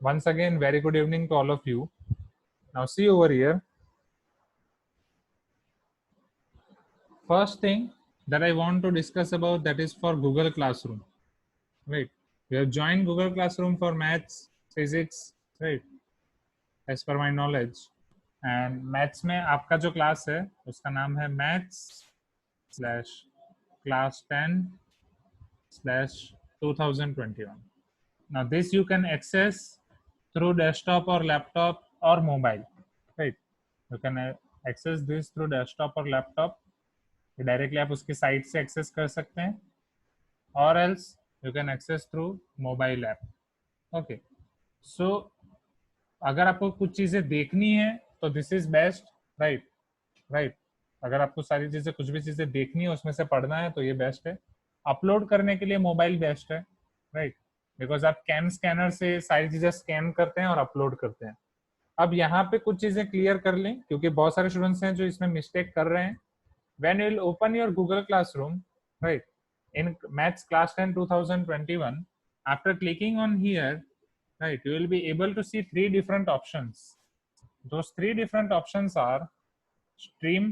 Once again, very good evening to all of you. Now see over here. First thing that I want to discuss about, that is for Google Classroom. Right. We have joined Google Classroom for maths, physics, right? As per my knowledge. And maths में आपका जो class है उसका नाम है maths/class 10/2021. Now this you can access through desktop or laptop or mobile, right? You can access this through desktop or laptop. Directly आप उसकी site से एक्सेस कर सकते हैं, और else you can access through mobile app. Okay, so अगर आपको कुछ चीजें देखनी है तो दिस इज बेस्ट, राइट. अगर आपको सारी चीजें, कुछ भी चीजें देखनी है उसमें से पढ़ना है तो ये बेस्ट है. अपलोड करने के लिए मोबाइल बेस्ट है, राइट, बिकॉज आप कैम स्कैनर से सारी चीजें स्कैन करते हैं और अपलोड करते हैं. अब यहाँ पे कुछ चीजें क्लियर कर लें, क्योंकि बहुत सारे स्टूडेंट्स हैं जो इसमें मिस्टेक कर रहे हैं. When you will open your Google Classroom, right, in Maths Class 10 2021, after clicking on here, right, you will be able to see three different options. Those three different options are Stream,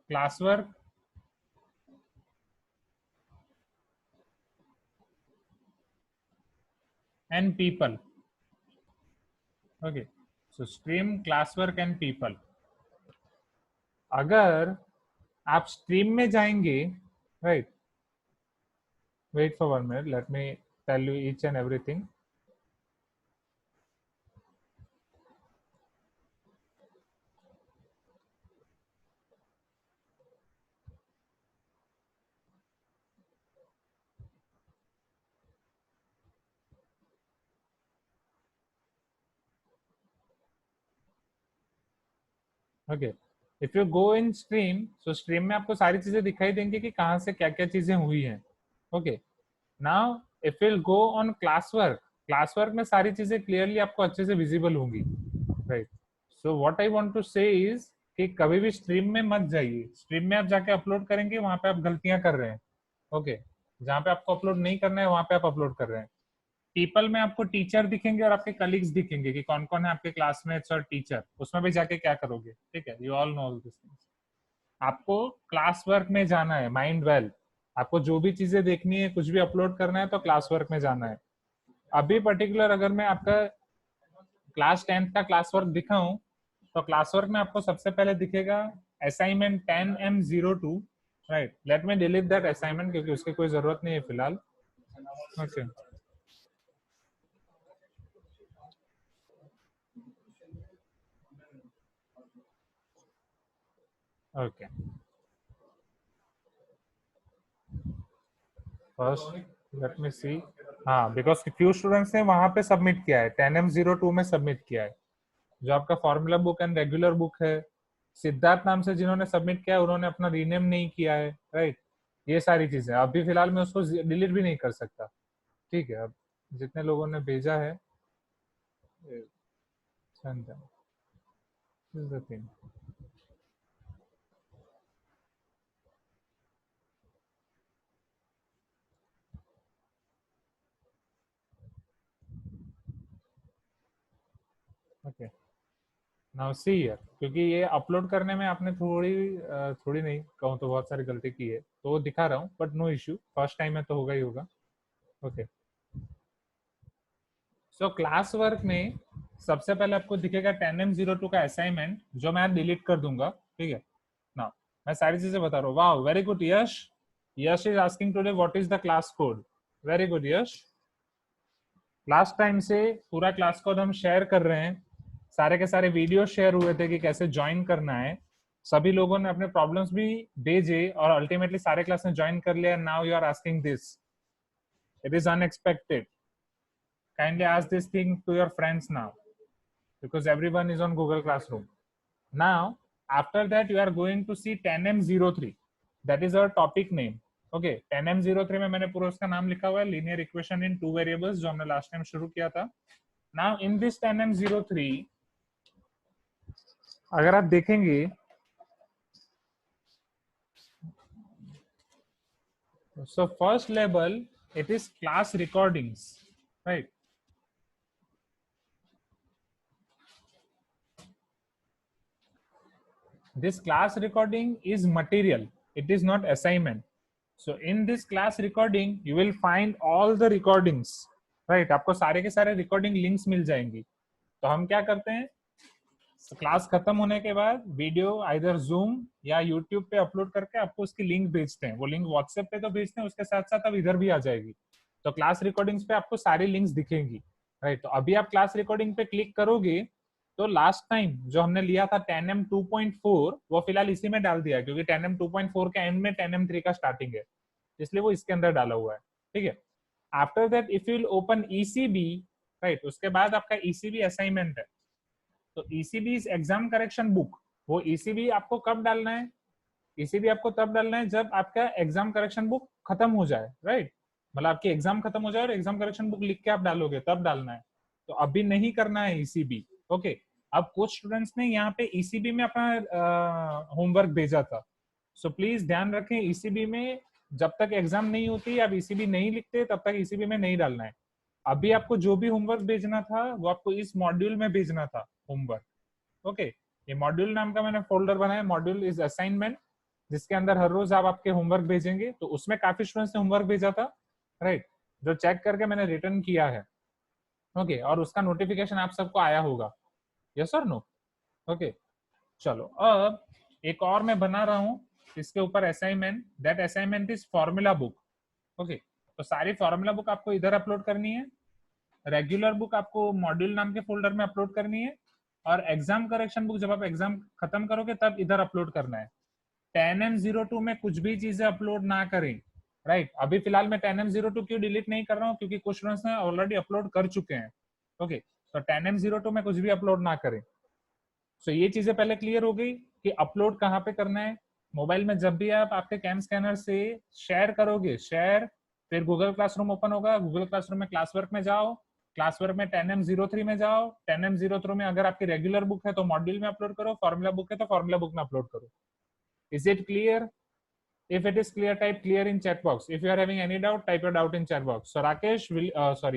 Classwork, and People. Okay, so Stream, Classwork and People. अगर आप stream में जाएंगे, right, wait for 1 minute, let me tell you each and everything. Okay, if you go in stream, so stream में आपको सारी चीजें दिखाई देंगी कि कहाँ से क्या क्या चीजें हुई हैं. Okay, now if will go on classwork, classwork में सारी चीजें क्लियरली आपको अच्छे से विजिबल होंगी, right. So what I want to say is कि कभी भी स्ट्रीम में मत जाइए. स्ट्रीम में आप जाके अपलोड करेंगे, वहां पे आप गलतियां कर रहे हैं. ओके, जहाँ पे आपको अपलोड नहीं करना है वहां पे आप अपलोड कर रहे हैं. पीपल में आपको टीचर दिखेंगे और आपके कलीग्स दिखेंगे कि कौन कौन है आपके क्लासमेट्स और टीचर. उसमें भी जाके क्या करोगे, ठीक है, you all know all this things. आपको क्लास वर्क में जाना है, माइंड वेल. आपको जो भी चीजें देखनी है, कुछ भी अपलोड करना है तो क्लास वर्क में जाना है. अभी पर्टिकुलर अगर मैं आपका क्लास 10 का क्लास वर्क दिखाऊं, तो क्लास वर्क में आपको सबसे पहले दिखेगा assignment 10M02, right. Let me delete that assignment क्योंकि उसकी कोई जरूरत नहीं है फिलहाल. Okay, okay, first let me see. हाँ, बिकॉज फ्यू स्टूडेंट्स ने वहां पे सबमिट किया है, 10M02 में सबमिट किया है. जो आपका formula book and regular book है, सिद्धार्थ नाम से जिन्होंने सबमिट किया है उन्होंने अपना रीनेम नहीं किया है, राइट. ये सारी चीजें अभी फिलहाल मैं उसको डिलीट भी नहीं कर सकता, ठीक है. अब जितने लोगों ने भेजा है, thing. Okay, now see here, क्योंकि ये अपलोड करने में आपने थोड़ी नहीं कहूँ तो बहुत सारी गलती की है, तो वो दिखा रहा हूँ, but no issue, first time है तो होगा ही होगा. ओके, सो क्लास वर्क में सबसे पहले आपको दिखेगा 10M02 का असाइनमेंट, जो मैं डिलीट कर दूंगा, ठीक है ना. मैं सारी चीजें बता रहा हूँ. वाह, very good Yash. Yash is asking today what is the class code. Very good Yash. Last time से पूरा क्लास कोड हम शेयर कर रहे हैं. सारे के सारे वीडियो शेयर हुए थे कि कैसे ज्वाइन करना है. सभी लोगों ने अपने प्रॉब्लम्स भी भेजे और अल्टीमेटली सारे क्लास में ज्वाइन कर लिया. Now you are asking this, it is unexpected. Kindly ask this thing to your friends now, because everyone is on Google Classroom. Now, after that, you are going to see 10M03. That is our topic name. Okay, 10M03 में मैंने पूरा उसका नाम लिखा हुआ है, linear equation इन two variables, जो हमने लास्ट टाइम शुरू किया था. Now, in this 10M03, अगर आप देखेंगे, so first label, it is class recordings, right. this class recording is material, it is not assignment. So in this class recording you will find all the recordings, right? आपको सारे के सारे recording links मिल जाएंगी. तो हम क्या करते हैं, क्लास खत्म होने के बाद वीडियो आइदर जूम या यूट्यूब पे अपलोड करके आपको उसकी लिंक भेजते हैं. वो लिंक व्हाट्सएप पे तो भेजते हैं, उसके साथ साथ अब इधर भी आ जाएगी. तो क्लास रिकॉर्डिंग्स पे आपको सारी लिंक्स दिखेंगी, राइट? तो अभी आप क्लास रिकॉर्डिंग पे क्लिक करोगे तो लास्ट टाइम जो हमने लिया था 10M 2.4 वो फिलहाल इसी में डाल दिया है, क्योंकि 10M 2.4 के एंड में 10M 3 का स्टार्टिंग है, इसलिए वो इसके अंदर डाला हुआ है. ठीक है. After that if you will open ECB, right, उसके बाद आपका ईसीबी असाइनमेंट है. तो ECB is exam correction book. वो ईसीबी आपको कब डालना है? ईसीबी आपको तब डालना है जब आपका एग्जाम करेक्शन बुक खत्म हो जाए, राइट? मतलब आपकी एग्जाम खत्म हो जाए और एग्जाम करेक्शन बुक लिख के आप डालोगे तब डालना है. तो अभी नहीं करना है ईसीबी. ओके. अब कुछ स्टूडेंट्स ने यहाँ पे ईसीबी में अपना होमवर्क भेजा था, सो प्लीज ध्यान रखें ईसीबी में जब तक एग्जाम नहीं होती आप ईसीबी नहीं लिखते तब तक ईसीबी में नहीं डालना है. अभी आपको जो भी होमवर्क भेजना था वो आपको इस मॉड्यूल में भेजना था होमवर्क. ओके. ये मॉड्यूल नाम का मैंने फोल्डर बनाया, मॉड्यूल इज असाइनमेंट, जिसके अंदर हर रोज आप आपके होमवर्क भेजेंगे. तो उसमें काफी स्टूडेंट्स ने होमवर्क भेजा था, राइट, जो चेक करके मैंने रिटर्न किया है. ओके. और उसका नोटिफिकेशन आप सबको आया होगा. यस और नो? ओके. चलो अब एक और मैं बना रहा हूँ इसके ऊपर assignment. That assignment is formula book. Okay. तो सारी फॉर्मूला बुक आपको इधर अपलोड करनी है, रेगुलर बुक आपको मॉड्यूल नाम के फोल्डर में अपलोड करनी है, और एग्जाम करेक्शन बुक जब आप एग्जाम खत्म करोगे तब इधर अपलोड करना है. 10M02 में कुछ भी चीजें अपलोड ना करें, राइट? अभी फिलहाल मैं 10M02 क्यों डिलीट नहीं कर रहा हूँ, क्योंकि कुछ स्टूडेंट्स ने ऑलरेडी अपलोड कर चुके हैं. ओके. तो 10M02 में कुछ भी अपलोड ना करें. सो ये चीजें पहले क्लियर हो गई कि अपलोड कहाँ पे करना है. मोबाइल में जब भी आप आपके कैम स्कैनर से शेयर करोगे, शेयर, फिर गूगल क्लासरूम ओपन होगा, गूगल क्लासरूम में क्लास वर्क में जाओ, क्लास वर्क में 10M03 में जाओ, 10M03 में अगर आपकी रेगुलर बुक है तो मॉड्यूल में अपलोड करो, फॉर्मूला बुक है तो फॉर्मूला बुक में अपलोड करो. Is it clear? If it is clear, type clear in chat box. If you are having any doubt, type your doubt in chat box. So Rakesh,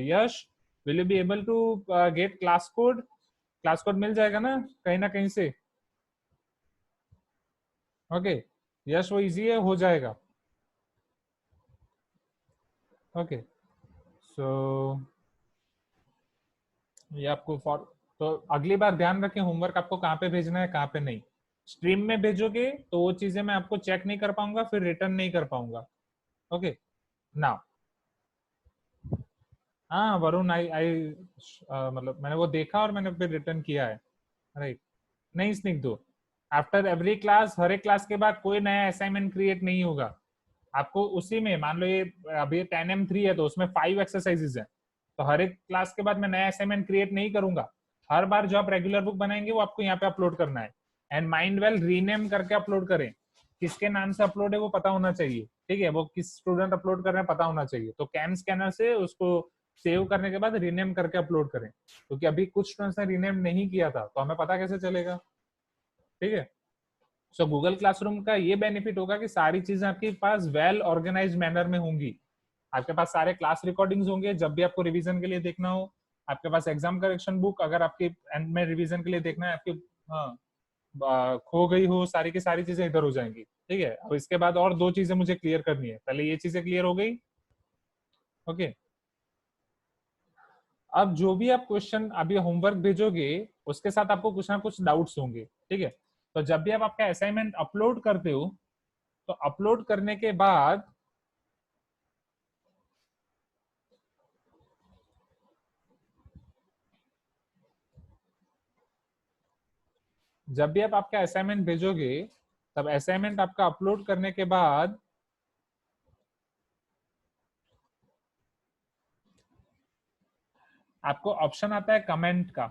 Yash, will you be able to get class code? Class code मिल जाएगा ना कहीं से? Okay. यश वो easy है, हो जाएगा. Okay. सो ये आपको फॉर, तो अगली बार ध्यान रखें होमवर्क आपको कहाँ पे भेजना है, कहाँ पे नहीं. स्ट्रीम में भेजोगे तो वो चीजें मैं आपको चेक नहीं कर पाऊंगा, फिर रिटर्न नहीं कर पाऊंगा. ओके. नाउ हाँ वरुण, आई आई मतलब मैंने वो देखा और मैंने फिर रिटर्न किया है, राइट? नहीं स्निग्धो, आफ्टर एवरी क्लास, हर एक क्लास के बाद कोई नया असाइनमेंट क्रिएट नहीं होगा. आपको उसी में, मान लो ये अभी 10M3 है तो उसमें 5 एक्सरसाइजेज है, तो हर एक क्लास के बाद मैं नया असाइनमेंट क्रिएट नहीं करूंगा. हर बार जो आप रेगुलर बुक बनाएंगे वो आपको यहाँ पे अपलोड करना है. एंड माइंड वेल रीनेम करके अपलोड करें. किसके नाम से अपलोड है वो पता होना चाहिए, ठीक है? वो किस स्टूडेंट अपलोड कर रहे हैं पता होना चाहिए. तो कैम स्कैनर से उसको सेव करने के बाद रीनेम करके अपलोड करें, क्योंकि अभी कुछ स्टूडेंट्स ने रीनेम नहीं किया था तो हमें पता कैसे चलेगा. ठीक है. सो गूगल क्लासरूम का ये बेनिफिट होगा कि सारी चीजें आपके पास वेल ऑर्गेनाइज मैनर में होंगी. आपके पास सारे क्लास रिकॉर्डिंग्स होंगे जब भी आपको रिवीजन के लिए देखना हो. आपके पास एग्जाम करेक्शन बुक अगर आपके एंड में रिवीजन के लिए देखना है, आपकी खो गई हो, सारी की सारी चीजें इधर हो जाएंगी. ठीक है. अब इसके बाद और दो चीजें मुझे क्लियर करनी है. पहले ये चीजें क्लियर हो गई. ओके. अब जो भी आप क्वेश्चन अभी होमवर्क भेजोगे उसके साथ आपको कुछ ना कुछ डाउट्स होंगे. ठीक है. तो जब भी आप आपका असाइनमेंट अपलोड करते हो तो अपलोड करने के बाद जब भी आप आपका असाइनमेंट भेजोगे तब असाइनमेंट आपका अपलोड करने के बाद आपको ऑप्शन आता है कमेंट का.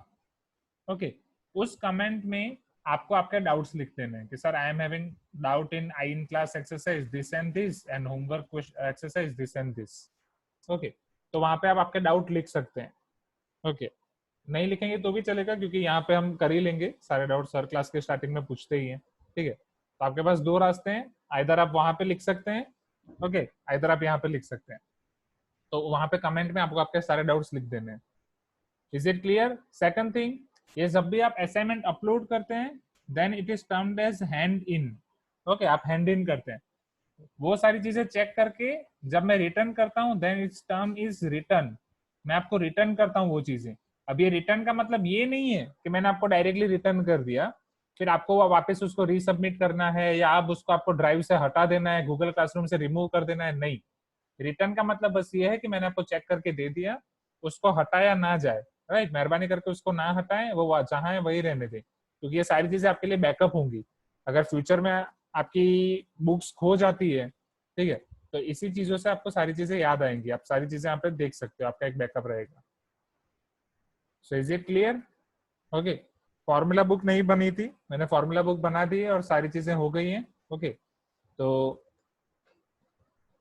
ओके. उस कमेंट में आपको आपके डाउट्स लिख देने हैं कि sir I am having doubt in I in class exercise this and this and homework exercise this and this. Okay. तो वहां पे आप आपके डाउट लिख सकते हैं. ओके. नहीं लिखेंगे तो भी चलेगा, क्योंकि यहाँ पे हम कर ही लेंगे सारे डाउट, सर क्लास के स्टार्टिंग में पूछते ही हैं. ठीक है. तो आपके पास दो रास्ते हैं, आइदर आप वहां पे लिख सकते हैं, ओके, आइदर आप यहाँ पे लिख सकते हैं. तो वहां पे कमेंट में आपको आपके सारे डाउट्स लिख देने हैं. Is it clear? Second thing, ये जब भी आप असाइनमेंट अपलोड करते हैं then it is termed as hand in. Okay आप हैंड इन करते हैं, वो सारी चीजें चेक करके जब मैं रिटर्न करता हूँ then its term is return, मैं आपको रिटर्न करता हूँ वो चीजें। अब ये रिटर्न का मतलब ये नहीं है कि मैंने आपको डायरेक्टली रिटर्न कर दिया फिर आपको वापस उसको रीसबमिट करना है या आप उसको आपको ड्राइव से हटा देना है, गूगल क्लासरूम से रिमूव कर देना है, नहीं। रिटर्न का मतलब बस ये है कि मैंने आपको चेक करके दे दिया, उसको हटाया ना जाए, राइट। मेहरबानी करके उसको ना हटाएं, वो जहां है वही रहने दें, क्योंकि ये सारी चीजें आपके लिए बैकअप होंगी अगर फ्यूचर में आपकी बुक्स खो जाती है, ठीक है। तो इसी चीजों से आपको सारी चीजें याद आएंगी, आप सारी चीजें यहाँ पे देख सकते हो, आपका एक बैकअप रहेगा। So is it clear? Okay. Formula book नहीं बनी थी, मैंने फॉर्मूला बुक बना दी है और सारी चीजें हो गई हैं। ओके तो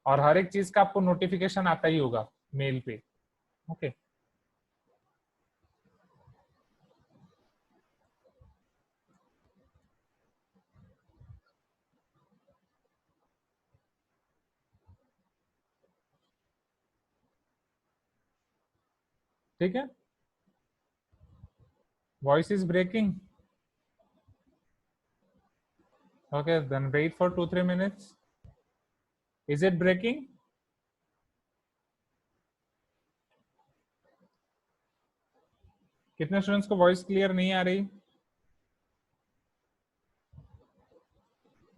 और हर एक चीज का आपको नोटिफिकेशन आता ही होगा मेल पे। ओके ठीक है। Voice is breaking. Okay then wait for 2-3 minutes। Is it breaking? कितने स्टूडेंट्स को वॉइस क्लियर नहीं आ रही?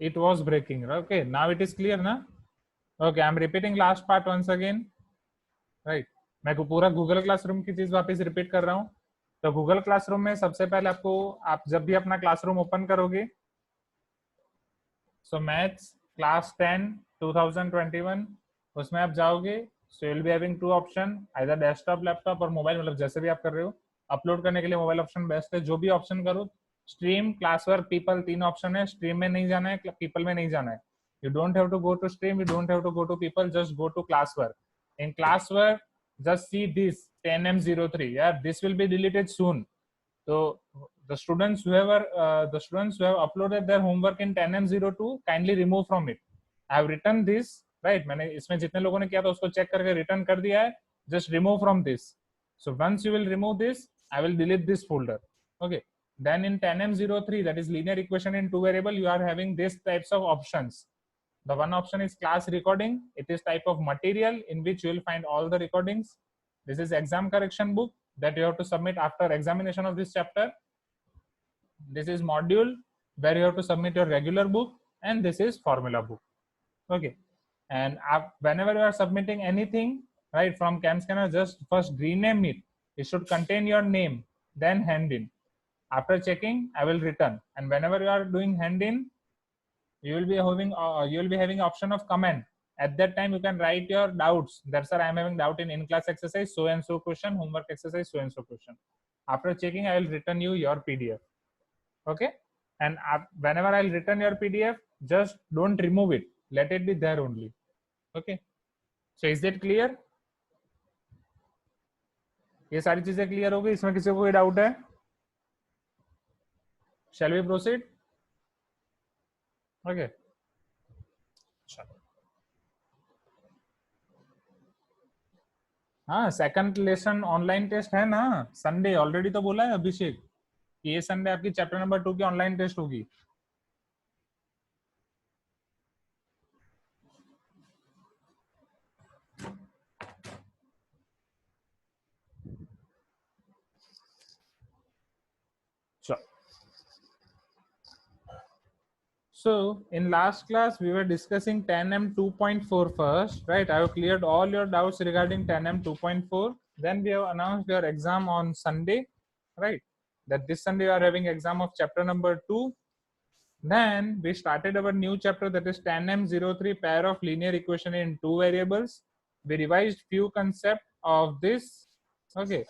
It was breaking. Okay now it is clear ना? Okay I am repeating last part once again, right. मैं पूरा Google classroom की चीज वापस रिपीट कर रहा हूँ। तो गूगल क्लासरूम में सबसे पहले आपको, आप जब भी अपना क्लासरूम ओपन करोगे, सो मैथ्स क्लास 10 2021 उसमें आप जाओगे। So you will be having two option, either desktop laptop और मोबाइल, मतलब जैसे भी आप कर रहे हो। अपलोड करने के लिए मोबाइल ऑप्शन बेस्ट है, जो भी ऑप्शन करो। स्ट्रीम, क्लास वर्क, पीपल, तीन ऑप्शन है। स्ट्रीम में नहीं जाना है, पीपल में नहीं जाना है। You don't have to go to stream, you don't have to go to people, just go to class work. In class work just see this 10M03, yeah, this will be deleted soon. So the students who have uploaded their homework in 10M02 kindly remove from it. I have written this, right, मैंने इसमें जितने लोगों ने किया था उसको check करके return कर दिया है, just remove from this. So once you will remove this, I will delete this folder. Okay, then in 10M03, that is linear equation in two variable, you are having this types of options. The one option is class recording. It is type of material in which you will find all the recordings. This is exam correction book that you have to submit after examination of this chapter. This is module where you have to submit your regular book, and this is formula book. Okay, and whenever you are submitting anything, right, from CamScanner, just first rename it. It should contain your name, then hand in. After checking, I will return. And whenever you are doing hand in, you will be having option of comment. At that time you can write your doubts, that's why I am having doubt in class exercise so and so question, homework exercise so and so question. After checking, I will return you your PDF. Okay, and whenever I'll return your PDF, just don't remove it, let it be there only. Okay, so is that clear? ये सारी चीजें clear हो गई? इसमें किसी को कोई doubt है? Shall we proceed? Okay, हाँ सेकंड लेसन ऑनलाइन टेस्ट है ना संडे, ऑलरेडी तो बोला है अभिषेक कि ये संडे आपकी चैप्टर नंबर 2 की ऑनलाइन टेस्ट होगी। So in last class we were discussing 10M 2.4 first, right? I have cleared all your doubts regarding 10M 2.4. Then we have announced your exam on Sunday, right? That this Sunday you are having exam of chapter number 2. Then we started our new chapter, that is 10M03, pair of linear equation in two variables. We revised few concepts of this. Okay.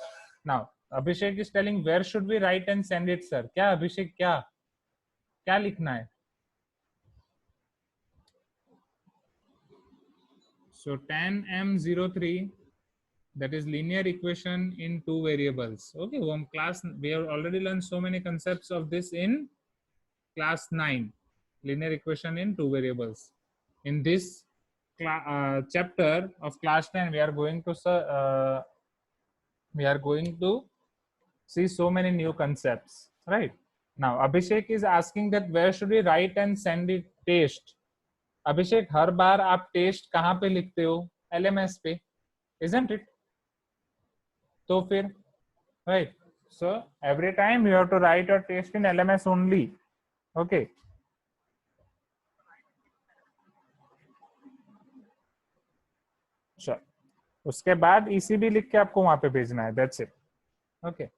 Now Abhishek is telling where should we write and send it, sir? क्या अभिषेक, क्या लिखना है? So 10M03, that is linear equation in two variables. Okay, class we have already learned so many concepts of this in class 9, linear equation in two variables. In this chapter of class 10, we are going to see so many new concepts, right? Now Abhishek is asking that where should we write and send it test. Abhishek, हर बार आप test कहाँ पे लिखते हो? LMS पे, isn't it? तो फिर right, so every time you have to write your test in LMS only. Okay. Sure. उसके बाद ECB लिख के आपको वहां पे भेजना है. That's it. Okay.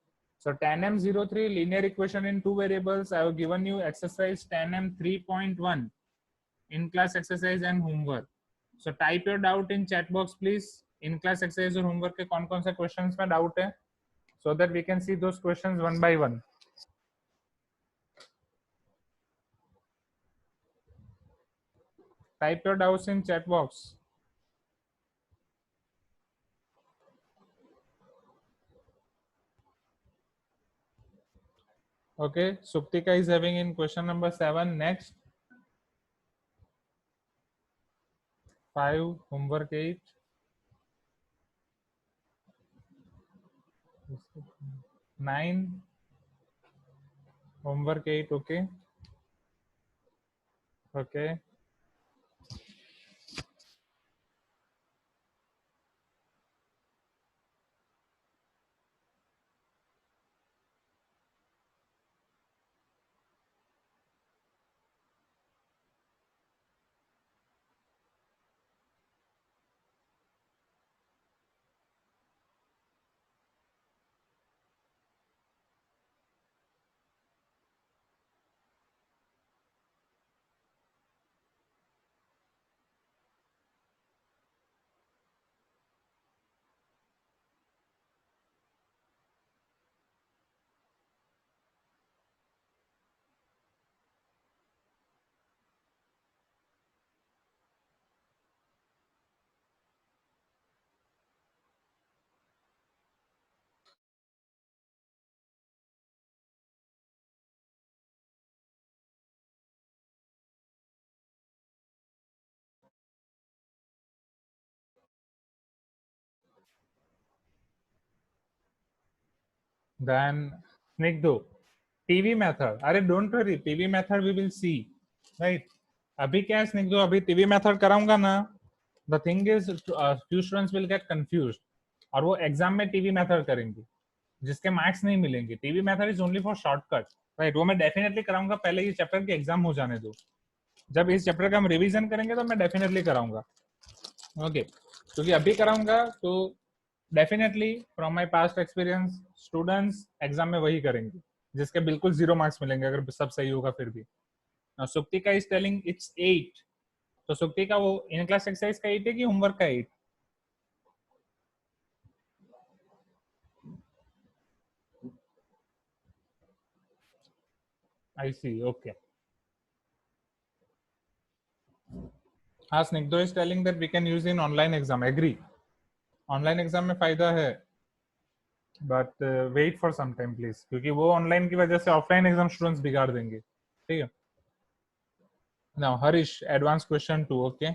So TANM03 linear equation in two variables. I have given you exercise TANM 3.1 in class exercise and homework. So type your doubt in chat box please. In class exercise और homework के कौन कौन से questions में doubt है, so that we can see those questions one by one. Type your doubts in chat box. Okay, Suptika is having in question number 7. Next, 5, homework 8. 9, homework 8. Okay. Okay. Then Snigdho, TV method. अरे don't worry, TV method we will see, right? अभी क्या है स्निग्धो, अभी TV method कराऊंगा ना. The thing is, few students will get confused और वो exam में TV method करेंगे जिसके मार्क्स नहीं मिलेंगे. TV method is only for shortcut, right? वो मैं डेफिनेटली कराऊंगा. पहले ये चैप्टर की एग्जाम हो जाने दो. जब इस चैप्टर का हम रिवीजन करेंगे तो मैं डेफिनेटली कराऊंगा. ओके, क्योंकि अभी कराऊंगा तो definitely from my past experience students exam में वही करेंगे जिसके बिल्कुल 0 मार्क्स मिलेंगे अगर सब सही होगा फिर भी. सुक्तिका इज टेलिंग इट्स 8. तो सुक्तिका वो इन क्लास एक्सरसाइज का 8 है कि होमवर्क का 8? I see. ओके. हाँ, Snigdho is telling that we can use in online exam. Agree, online exam में फायदा है, but wait for some time please, क्योंकि वो ऑनलाइन की वजह से ऑफलाइन एग्जाम स्टूडेंट्स बिगाड़ देंगे. ठीक है. Now Harish, advance question 2. Okay.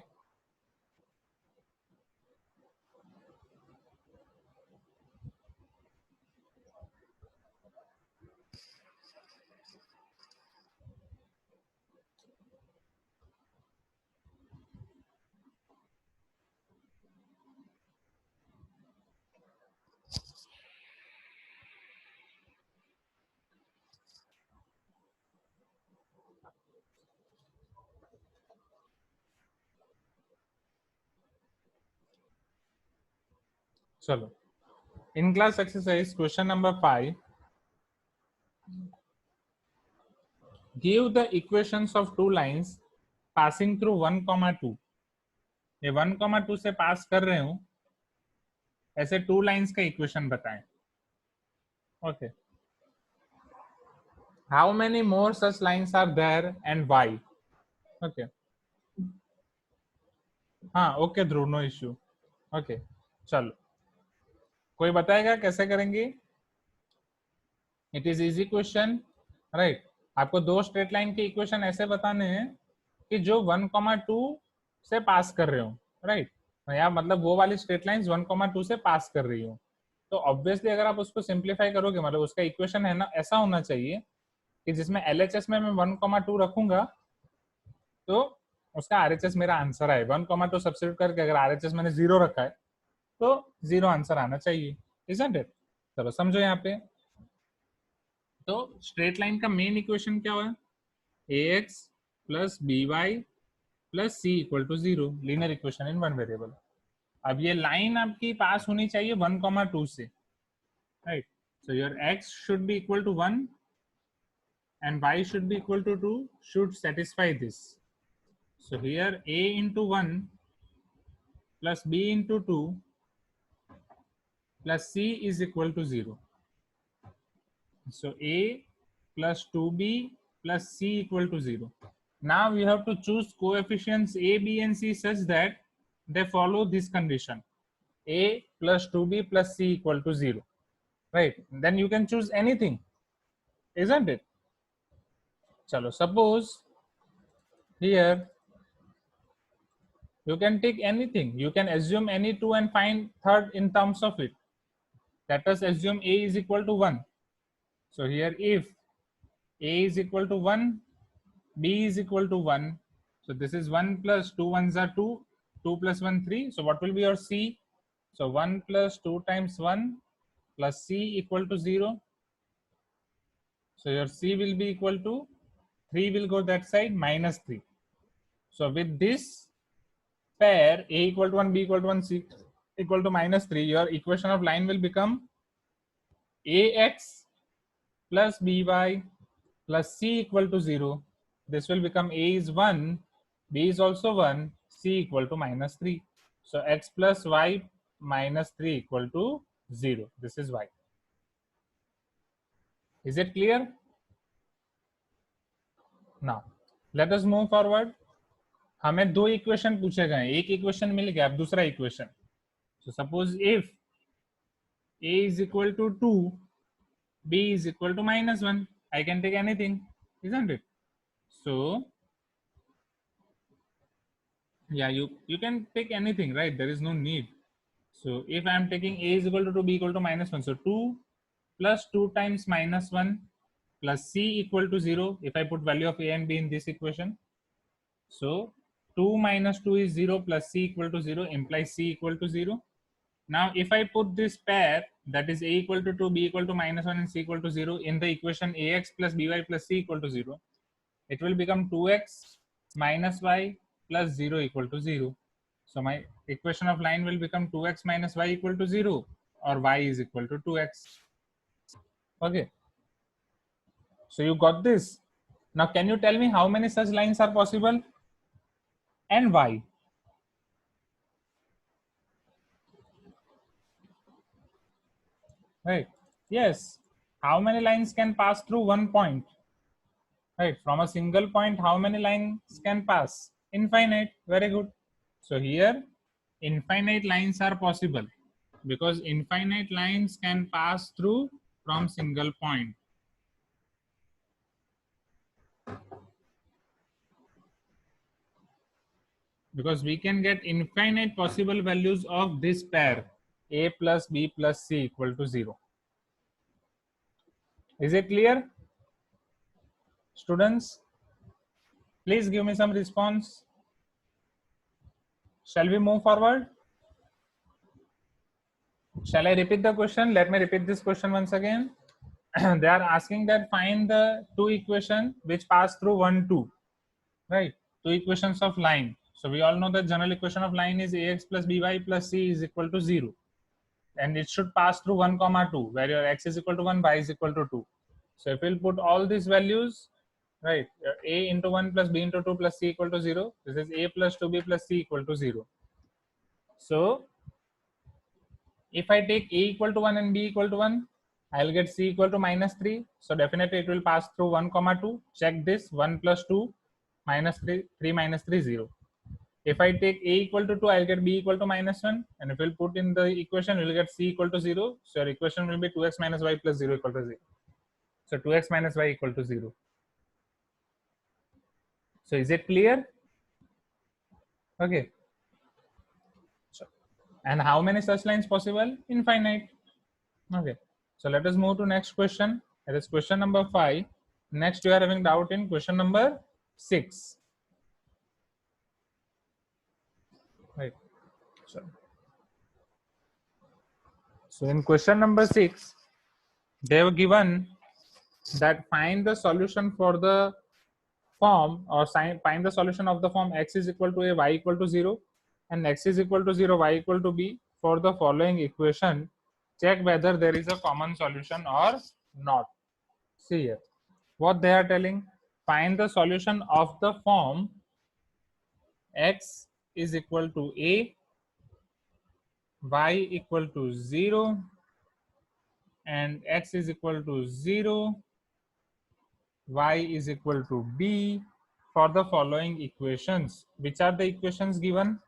चलो, in class exercise question number 5, give the equations of two lines passing through 1,2. ये 1,2 से पास कर रहे हूं, ऐसे टू लाइंस का इक्वेशन बताएं. Okay. How many more such lines are there and why? Okay. हाँ, okay Dhruv, no issue. Okay, चलो. कोई बताएगा कैसे करेंगे? It is easy question, right. आपको दो स्ट्रेट लाइन के इक्वेशन ऐसे बताने हैं कि जो 1,2 से पास कर रहे हो, राइट. या मतलब वो वाली स्ट्रेट लाइंस 1,2 से पास कर रही हो. तो ऑब्वियसली अगर आप उसको सिंप्लीफाई करोगे, मतलब उसका इक्वेशन है ना ऐसा होना चाहिए कि जिसमें LHS में मैं 1,2 रखूंगा तो उसका RHS मेरा आंसर आए। 1,2 सब्स्टिट्यूट करके अगर RHS मैंने 0 रखा है तो 0 आंसर आना चाहिए, इजंट इट? चलो समझो यहाँ पे। तो स्ट्रेट लाइन का मेन इक्वेशन क्या हुआ? ax plus by plus c equal to 0, linear equation in one variable. अब ये लाइन आपकी पास होनी चाहिए 1,2 से, right? So your x should be equal to 1 and y should be equal to 2 should satisfy this. So here a into 1 plus b into 2 plus c is equal to 0. So a plus 2b plus c equal to 0. Now we have to choose coefficients a, b and c such that they follow this condition, a plus 2b plus c equal to 0, right? Then you can choose anything, isn't it? Chalo, suppose here you can take anything, you can assume any two and find third in terms of it. Let us assume a is equal to 1. So here if a is equal to 1, b is equal to 1, so this is 1 plus 2 ones are 2, 2 plus 1 3. So what will be your c? So 1 plus 2 times 1 plus c equal to 0. So your c will be equal to 3 will go that side, minus 3. So with this pair, a equal to 1, b equal to 1, c equal to minus 3, your equation of line will become ax plus by plus c equal to 0. This will become a is 1, b is also 1, c equal to minus 3. So x plus y minus 3 equal to 0. This is y. Is it clear? Now let us move forward. हमें दो equation पूछे गए, एक equation मिल गया, अब दूसरा equation. So suppose if a is equal to 2, b is equal to minus 1, I can take anything, isn't it? So yeah, you can take anything, right? There is no need. So if I am taking a is equal to 2, b equal to minus 1, so 2 plus 2 times minus 1 plus c equal to 0, if I put value of a and b in this equation. So 2 minus 2 is 0 plus c equal to 0 implies c equal to 0. Now if I put this pair, that is a equal to 2, b equal to minus 1 and c equal to 0 in the equation ax plus by plus c equal to 0, it will become 2x minus y plus 0 equal to 0. So my equation of line will become 2x minus y equal to 0 or y is equal to 2x. Okay. So you got this. Now can you tell me how many such lines are possible and why? Right. Yes. How many lines can pass through one point? Right. From a single point, how many lines can pass? Infinite. Very good. So here, infinite lines are possible because infinite lines can pass through from single point. Because we can get infinite possible values of this pair a plus b plus c equal to 0. Is it clear? Students, please give me some response. Shall we move forward? Shall I repeat the question? Let me repeat this question once again. They are asking that find the two equations which pass through 1, 2, right? Two equations of line. So we all know the general equation of line is ax plus by plus c is equal to 0. And it should pass through 1, 2, where your x is equal to 1, y is equal to 2. So if we'll put all these values, right, a into 1 plus b into 2 plus c equal to 0. This is a plus 2b plus c equal to 0. So if I take a equal to 1 and b equal to 1, I'll get c equal to minus 3. So definitely it will pass through 1, 2. Check this, 1 plus 2 minus 3, 3 minus 3, 0. If I take a equal to 2, I'll get b equal to minus 1. And if we'll put in the equation, we'll get c equal to 0. So your equation will be 2x minus y plus 0 equal to 0. So 2x minus y equal to 0. So is it clear? Okay. And how many such lines possible? Infinite. Okay. So let us move to next question. That is question number 5. Next, you are having doubt in question number 6. Right. So in question number 6, they have given that find the solution for the form, or find the solution of the form x is equal to a, y equal to 0, and x is equal to 0, y equal to b for the following equation. Check whether there is a common solution or not. See here, what they are telling: find the solution of the form x is equal to a, y equal to 0, and x is equal to 0, y is equal to b for the following equations. Which are the equations given?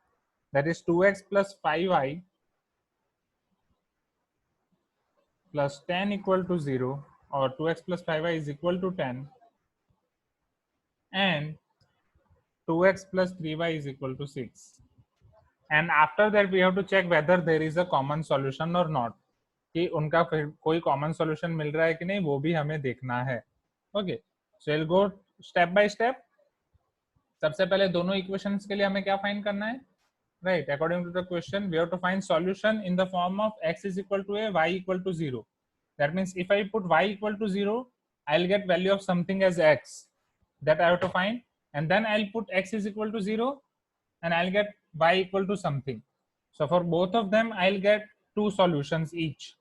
That is 2x plus 5y plus 10 equal to 0, or 2x plus 5y is equal to 10, and 2x plus 3y is equal to 6. And after that we have to check whether there is a common solution or not, कि उनका फिर कोई common solution मिल रहा है कि नहीं, वो भी हमें देखना है. Okay, so will go step by step. सबसे पहले दोनों इक्वेशंस के लिए हमें क्या फाइंड करना है? Right, according to the question we have to find solution in the form of x is equal to a, y equal to 0. That means if I put y equal to 0, I'll get value of something as x, that I have to find, and then I'll put x is equal to 0 and I'll get y equal to something. So for both of them I'll get two solutions each.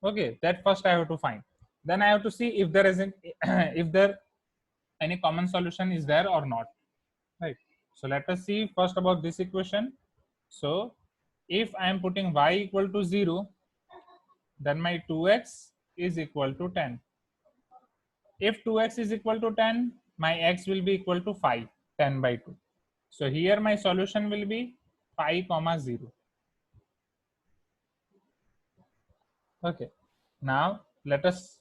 Okay, that first I have to find. Then I have to see if there is if there any common solution is there or not. Right. So let us see first about this equation. So if I am putting y equal to 0, then my 2x is equal to 10. If 2x is equal to 10, my x will be equal to 5, 10 by 2. So here my solution will be 5 comma 0. Okay, now let us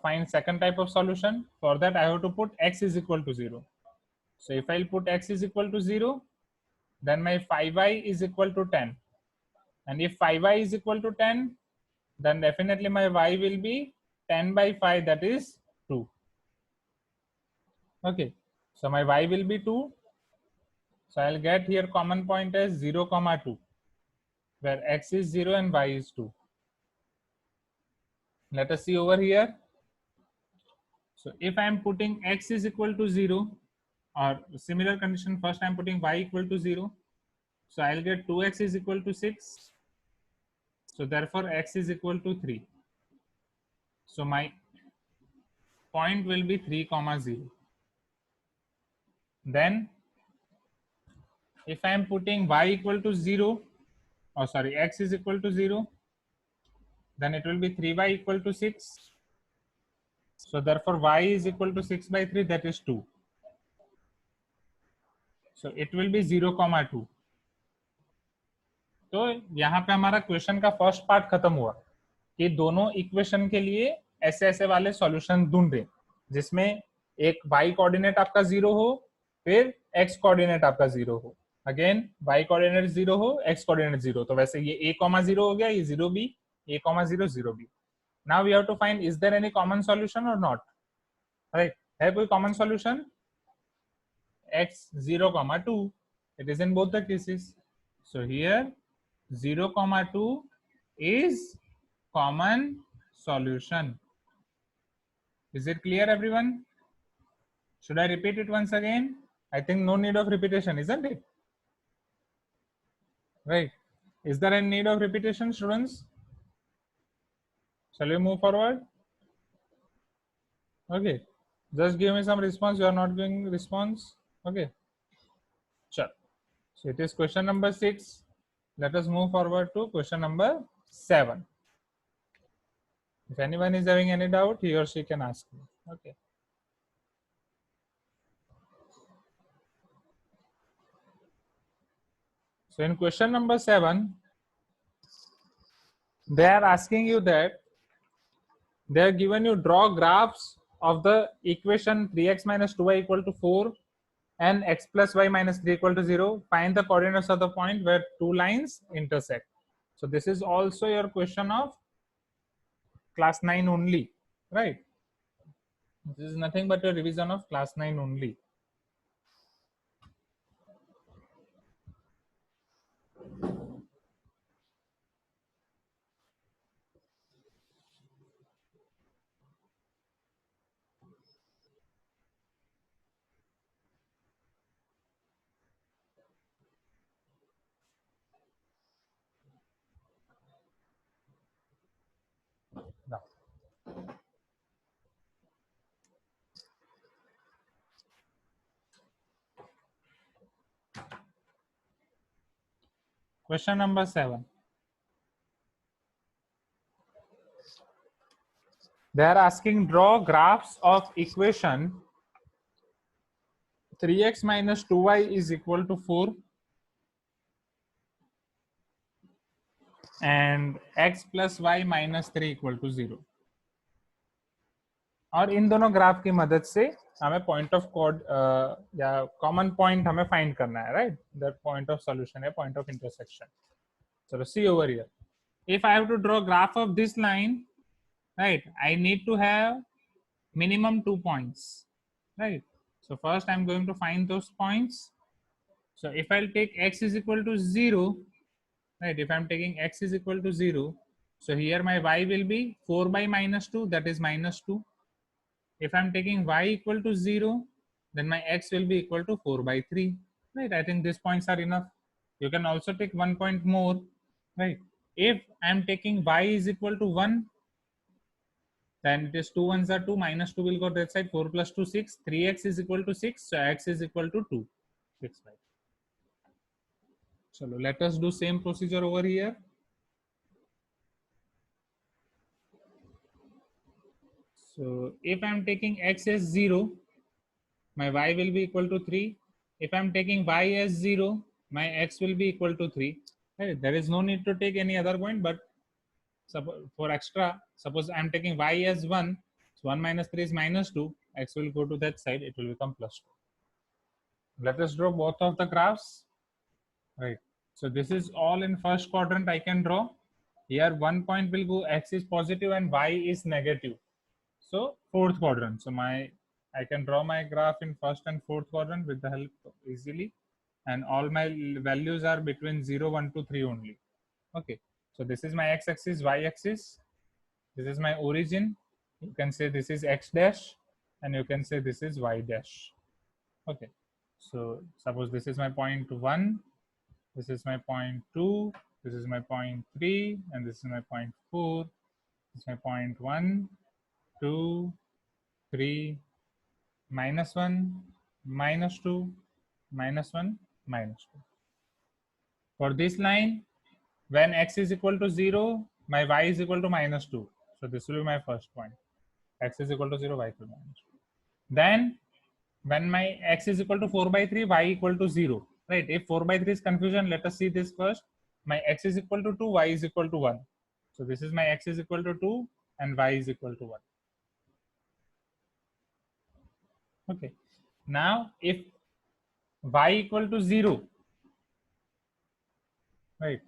find second type of solution. For that I have to put x is equal to 0. So if I'll put x is equal to 0, then my 5y is equal to 10. And if 5y is equal to 10, then definitely my y will be 10 by 5, that is 2. Okay, so my y will be 2. So I'll get here common point as 0 comma 2, where x is 0 and y is 2. Let us see over here. So if I am putting x is equal to 0, or similar condition, first I am putting y equal to 0. So I'll get 2x is equal to 6. So therefore x is equal to 3. So my point will be 3 comma 0. Then if I am putting y equal to 0, or sorry, x is equal to 0, then it will be 3y equal to 6. So therefore y is equal to 6 by 3, that is 2. So it will be 0 comma 2. तो यहाँ पे हमारा question का first part खत्म हुआ कि दोनों equation के लिए ऐसे ऐसे वाले सॉल्यूशन ढूंढे जिसमें एक y कोऑर्डिनेट आपका 0 हो, फिर x कोऑर्डिनेट आपका 0 हो, अगेन y कोऑर्डिनेट 0 हो, x कोऑर्डिनेट 0. तो वैसे ये a, 0 हो गया, ये 0 b, a, 0, 0 b. Now we have to find is there any common solution or not. Right, है कोई common solution? x 0 2, it is in both the cases. So here 0 2 is common solution. Is it clear, everyone? Should I repeat it once again? I think no need of repetition, isn't it? Right. Is there any need of repetition, students? Shall we move forward? Okay. Just give me some response. You are not giving response. Okay. Sure. So it is question number 6. Let us move forward to question number 7. If anyone is having any doubt, he or she can ask me. Okay. So in question number 7, they are asking you that they are given you draw graphs of the equation 3x minus 2y equal to 4 and x plus y minus 3 equal to 0. Find the coordinates of the point where two lines intersect. So this is also your question of class 9 only, right? This is nothing but a revision of class 9 only. Now, question number 7. They are asking draw graphs of equation 3x minus 2y is equal to 4 and x plus y minus 3 equal to 0. और इन दोनों graph की मदद से हमें point of code या common point हमें find करना है, right? That point of solution है पॉइंट ऑफ इंटरसेक्शन. चलो see over here. If I have to draw graph of this line, right, I need to have minimum 2 points, right? So first I'm going to find those points. So if I'll take x is equal to 0, right, if I'm taking x is equal to 0, so here my y will be 4 by minus 2, that is minus 2. If I'm taking y equal to 0, then my x will be equal to 4 by 3, right? I think these points are enough. You can also take 1 point more, right? If I'm taking y is equal to 1, then it is 2 ones are 2, minus 2 will go that side, 4 plus 2 6, 3x is equal to 6, so x is equal to 2, 6 by. So let us do same procedure over here. So if I'm taking x as 0, my y will be equal to 3. If I'm taking y as 0, my x will be equal to 3. Right? There is no need to take any other point, but for extra, suppose I'm taking y as 1, so 1 minus 3 is minus 2, x will go to that side, it will become plus 2. Let us draw both of the graphs. Right. So this is all in first quadrant I can draw. Here 1 point will go x is positive and y is negative. So fourth quadrant. So I can draw my graph in first and fourth quadrant with the help easily, and all my values are between 0, 1 to 3 only. Okay. So this is my x-axis, y-axis. This is my origin. You can say this is x dash, and you can say this is y dash. Okay. So suppose this is my point 1. This is my point 2, this is my point 3, and this is my point 4. This is my point 1, 2, 3, minus 1, minus 2, minus 1, minus 2. For this line, when x is equal to 0, my y is equal to minus 2. So this will be my first point. X is equal to 0, y equal to minus 2. Then when my x is equal to 4 by 3, y equal to 0, right? If 4 by 3 is confusion, let us see this first. My x is equal to 2, y is equal to 1. So this is my x is equal to 2 and y is equal to 1. Okay. Now if y equal to 0, right?